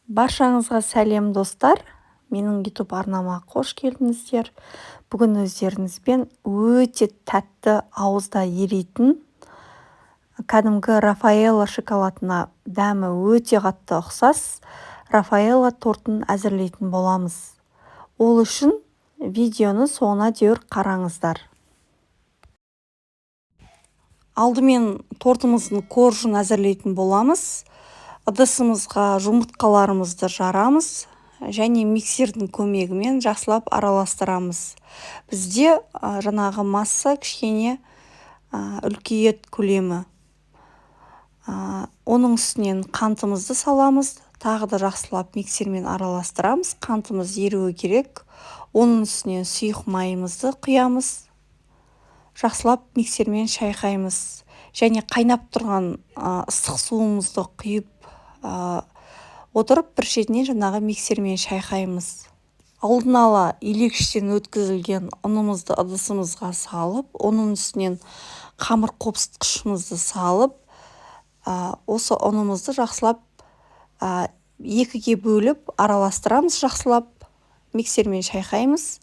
Баршаңызға сәлем достар. Менің YouTube арнама қош келдіңіздер. Бүгін өздеріңізбен өте тәтті, ауызда еритін кәдімгі Рафаэлло шоколадына дәмі өте қатты ұқсас Рафаэлло тортын әзірлейтін боламыз. Ол үшін видеоны соңына дейін қараңыздар. Алдымен тортымыздың коржын әзірлейтін боламыз. Ыдысымызға жұмыртқаларымызды жарамыз және миксердің көмегімен жақсылап араластырамыз. Бізде жаңағы масса кішкене үлкейет көлемі. Оның үстінен қантымызды саламыз, тағы да жақсылап миксермен араластырамыз. Қантымыз еруі керек. Оның үстінен сұйық майымызды құямыз. Жақсылап миксермен шайқаймыз. Және қайнап тұрған ыстық суымызды құйып отырып бір шетінен жаңағы миксермен шайқаймыз. Алдын ала илегіштен өткізілген ұнымызды ыдысымызға салып, оның үстінен қамыр қопсытқышымызды салып, осы ұнымызды жақсылап екіге бөліп араластырамыз, жақсылап миксермен шайқаймыз.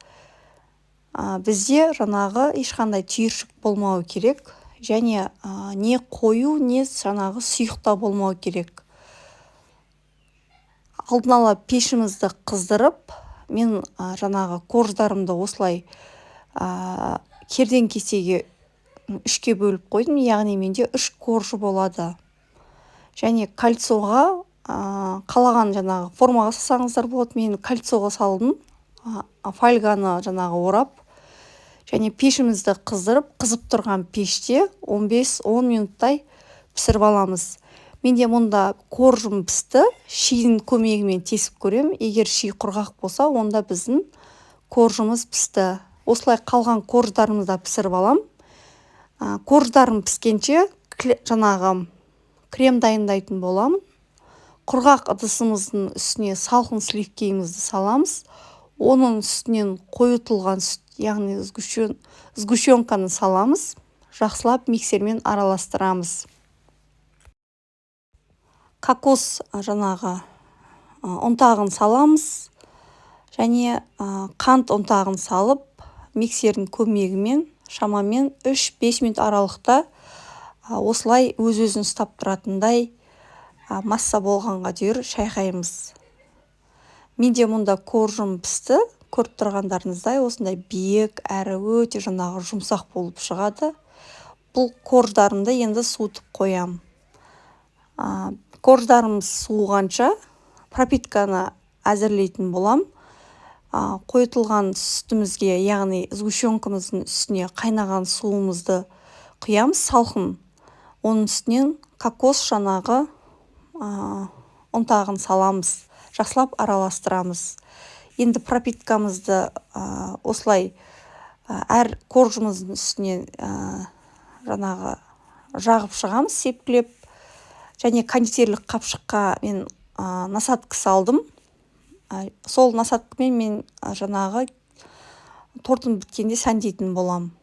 Бізде жаңағы ешқандай түйіршік болмауы керек, және не қою, не жаңағы сұйықта болмауы керек. Алдын ала пешімізді қыздырып, мен жаңағы корждарымды осылай керден кесеге 3-ке бөліп қойдым, яғни менде 3 коржы болады. Және кольцоға қалаған жаңағы формаға салсаңыздар болады. Мен кольцоға салдым, фольганы жаңағы орап, және пешімізді қыздырып, қызып тұрған пеште 15-10 минуттай пісіріп аламыз. Менде мұнда коржым пісті, шидің көмегімен тесіп көрем. Егер ши құрғақ болса, онда біздің коржымыз пісті. Осылай қалған корждарымызды пісіріп алам. Корждарым піскенше жаңағы крем дайындайтын боламын. Құрғақ ыдысымыздың үстіне салқын сливкемізді саламыз. Оның үстінен қойытылған сүт, яғни сгущенканы саламыз. Жақсылап миксермен араластырамыз. Кокос жаңағы ұнтағын саламыз. Және қант ұнтағын салып, миксердің көмегімен шамамен 3-5 минут аралықта осылай өз-өзін ұстап тұратындай масса болғанға дейін шайқаймыз. Менде мұнда коржым пісті, көріп тұрғандарыңыздай осындай биік, әрі өте жаңағы жұмсақ болып шығады. Бұл корждарымды енді суытып қоям. Корждарымыз суығанша пропитканы әзірлейтін болам. Қойытылған сүтімізге, яғни сгущенкамыздың үстіне қайнаған суымызды құямыз, салқын. Оның үстінен кокос жаңағы ұнтағын саламыз, жақсылап араластырамыз. Енді пропиткамызды осылай әр коржымыздың үстінен жаңағы жағып шығамыз, сепкілеп. Және кондитерлік қапшыққа мен насадка салдым. Сол насадкамен мен жаңағы тортым біткенде сәндейтін болам.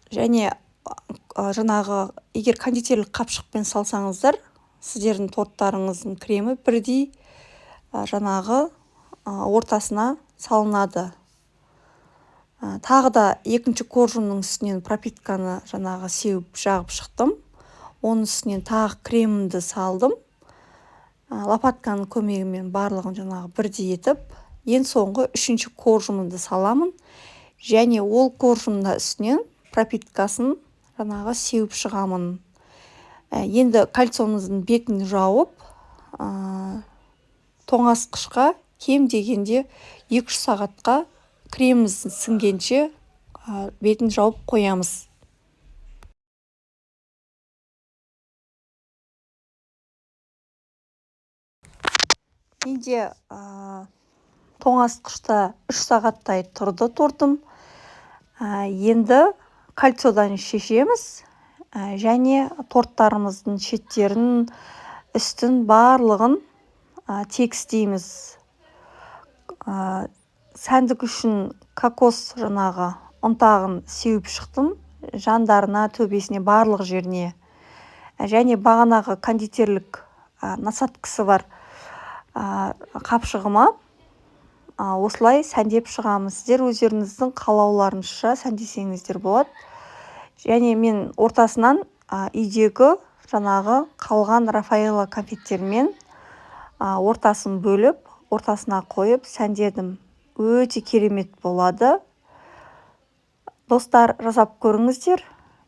Және жаңағы егер кондитерлік қапшықпен салсаңыздар, сіздердің торттарыңыздың кремі бірдей жаңағы ортасына салынады. Тағы да екінші коржымның үстінен пропитканы жаңағы сеуіп жағып шықтым. Оның үстінен тағы кремімді салдым. Лопатканың көмегімен барлығын жаңағы бірдей етіп, ең соңғы 3-ші коржымды саламын. Және ол коржымда үстінен пропиткасын жаңағы сеуіп шығамын. Енді кольцомыздың бетін жауып, тоңазытқышқа кем дегенде 2-3 сағатқа креміміздің сіңгенше бетін жауып қоямыз. Менде тоңазытқышта 3 сағаттай тұрды тортым. Енді кольцодан шешеміз және торттарымыздың шеттерін, үстін барлығын тегістейміз. Сәндік үшін кокос жаңағы ұнтағын сеуіп шықтым, жандарына, төбесіне, барлық жеріне. Және бағанағы кондитерлік насадкасы бар қапшығыма осылай сәндеп шығамын. Сіздер өздеріңіздің қалауларыңызша сәндесеңіздер болады. Және мен ортасынан үйдегі жаңағы қалған Рафаэлло конфеттермен ортасын бөліп, ортасына қойып сәндедім. Өте керемет болады. Достар, жасап көріңіздер.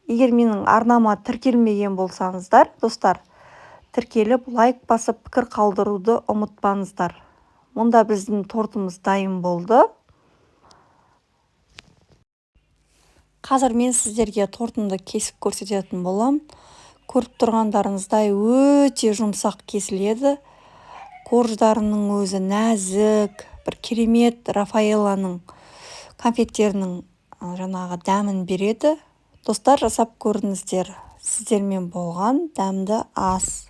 Егер менің арнама тіркелмеген болсаңыздар, достар, тіркеліп, лайк басып, пікір қалдыруды ұмытпаңыздар. Мұнда біздің тортымыз дайын болды. Қазір мен сіздерге тортымды кесіп көрсететін болам. Көріп тұрғандарыңыздай өте жұмсақ кесіледі. Корждарының өзі нәзік, бір керемет Рафаэллоның конфеттерінің жаңағы дәмін береді. Достар, жасап көріңіздер. Сіздермен болған дәмді ас.